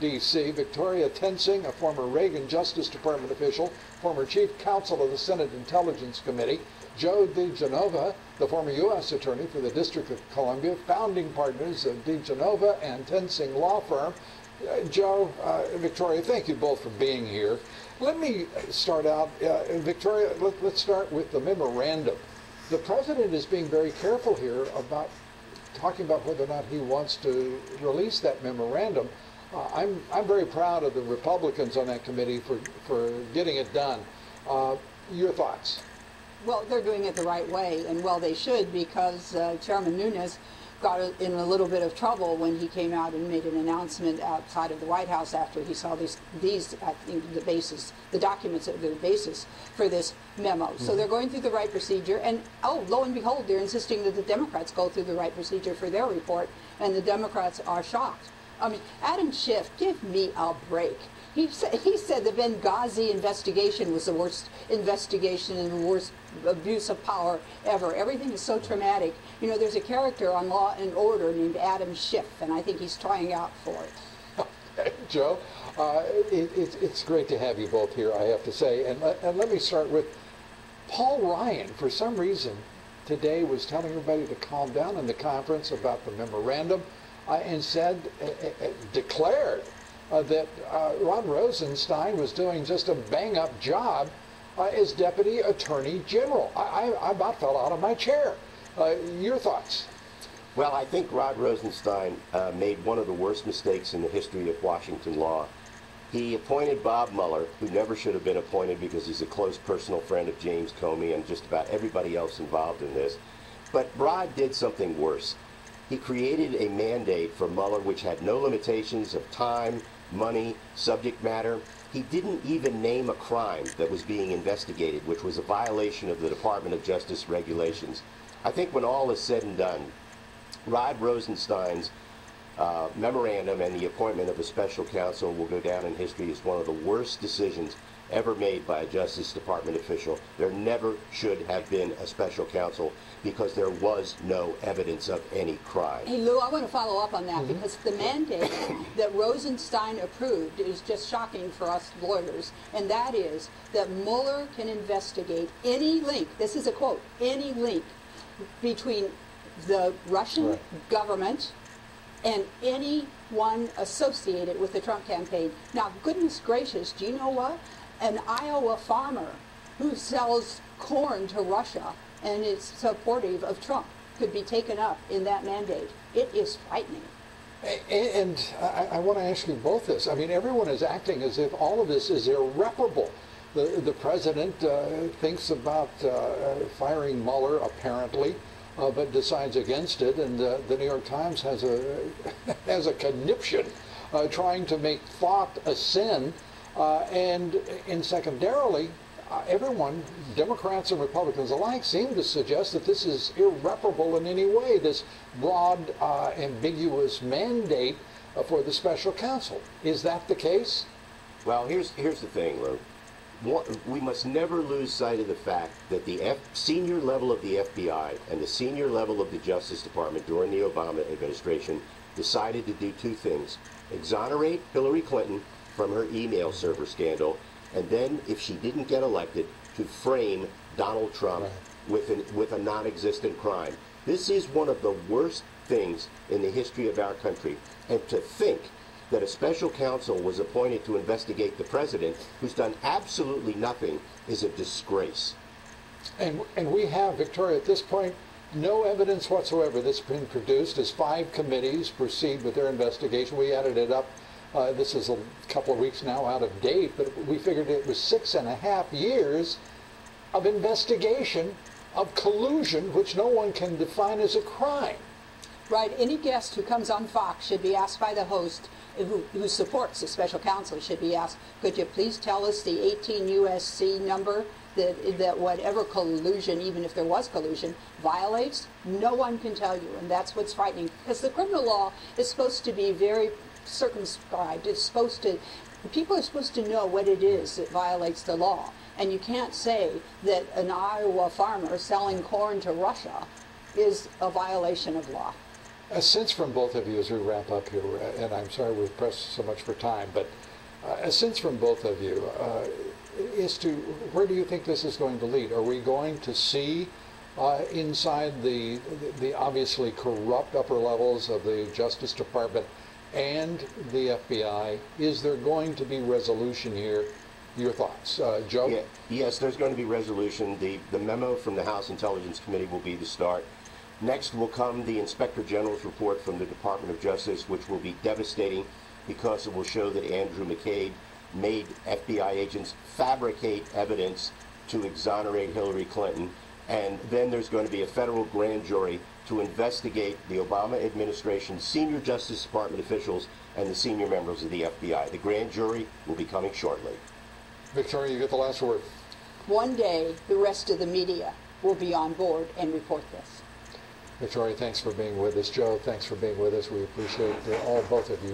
D.C., Victoria Tensing, a former Reagan Justice Department official, former chief counsel of the Senate Intelligence Committee, Joe DiGenova, the former U.S. attorney for the District of Columbia, founding partners of DiGenova and Tensing law firm. Joe, Victoria, thank you both for being here. Let me start out, Victoria, let's start with the memorandum. The president is being very careful here about talking about whether or not he wants to release that memorandum. I'm very proud of the Republicans on that committee for getting it done. Your thoughts? Well, they're doing it the right way, and well, they should, because Chairman Nunes got in a little bit of trouble when he came out and made an announcement outside of the White House after he saw these I think, the documents that are the basis for this memo. Mm-hmm. So they're going through the right procedure, and oh, lo and behold, they're insisting that the Democrats go through the right procedure for their report, and the Democrats are shocked. I mean, Adam Schiff, give me a break. He said the Benghazi investigation was the worst investigation and the worst abuse of power ever. Everything is so traumatic. You know, there's a character on Law and Order named Adam Schiff, and I think he's trying out for it. Joe, it's great to have you both here, I have to say. And let me start with Paul Ryan. For some reason, today was telling everybody to calm down in the conference about the memorandum. And said, declared that Rod Rosenstein was doing just a bang-up job as Deputy Attorney General. I about fell out of my chair. Your thoughts? Well, I think Rod Rosenstein made one of the worst mistakes in the history of Washington law. He appointed Bob Mueller, who never should have been appointed because he's a close personal friend of James Comey and just about everybody else involved in this. But Rod did something worse. He created a mandate for Mueller which had no limitations of time, money, subject matter. He didn't even name a crime that was being investigated, which was a violation of the Department of Justice regulations. I think when all is said and done, Rod Rosenstein's memorandum and the appointment of a special counsel will go down in history as one of the worst decisions ever made by a Justice Department official. There never should have been a special counsel because there was no evidence of any crime. Hey Lou, I want to follow up on that because the mandate that Rosenstein approved is just shocking for us lawyers, and that is that Mueller can investigate any link, this is a quote, any link between the Russian government and anyone associated with the Trump campaign. Now, goodness gracious, do you know what? An Iowa farmer who sells corn to Russia and is supportive of Trump could be taken up in that mandate. It is frightening. And I want to ask you both this. I mean, everyone is acting as if all of this is irreparable. The president thinks about firing Mueller, apparently, but decides against it, and the New York Times has a conniption trying to make thought a sin, and secondarily, everyone, Democrats and Republicans alike, seem to suggest that this is irreparable in any way, this broad, ambiguous mandate for the special counsel. Is that the case? Well, here's the thing, Lou. We must never lose sight of the fact that the senior level of the FBI and the senior level of the Justice Department during the Obama administration decided to do two things: exonerate Hillary Clinton from her email server scandal, and then, if she didn't get elected, to frame Donald Trump with a non-existent crime. This is one of the worst things in the history of our country. And to think that a special counsel was appointed to investigate the president, who's done absolutely nothing, is a disgrace. And we have, Victoria, at this point, no evidence whatsoever that's been produced as 5 committees proceed with their investigation. We added it up. This is a couple of weeks now out of date, but we figured it was 6.5 years of investigation of collusion, which no one can define as a crime. Right. Any guest who comes on Fox should be asked by the host, who supports the special counsel, should be asked, could you please tell us the 18 U.S.C. number that whatever collusion, even if there was collusion, violates? No one can tell you, and that's what's frightening. Because the criminal law is supposed to be very circumscribed. It's supposed to, people are supposed to know what it is that violates the law. And you can't say that an Iowa farmer selling corn to Russia is a violation of law. A sense from both of you as we wrap up here, and I'm sorry we've pressed so much for time, but a sense from both of you as to where do you think this is going to lead? Are we going to see inside the obviously corrupt upper levels of the Justice Department and the FBI, is there going to be resolution here? Your thoughts, Joe? Yeah, yes, there's going to be resolution. The memo from the House Intelligence Committee will be the start. Next will come the Inspector General's report from the Department of Justice, which will be devastating because it will show that Andrew McCabe made FBI agents fabricate evidence to exonerate Hillary Clinton. And then there's going to be a federal grand jury to investigate the Obama administration's senior Justice Department officials and the senior members of the FBI. The grand jury will be coming shortly. Victoria, you get the last word. One day, the rest of the media will be on board and report this. Victoria, thanks for being with us. Joe, thanks for being with us. We appreciate both of you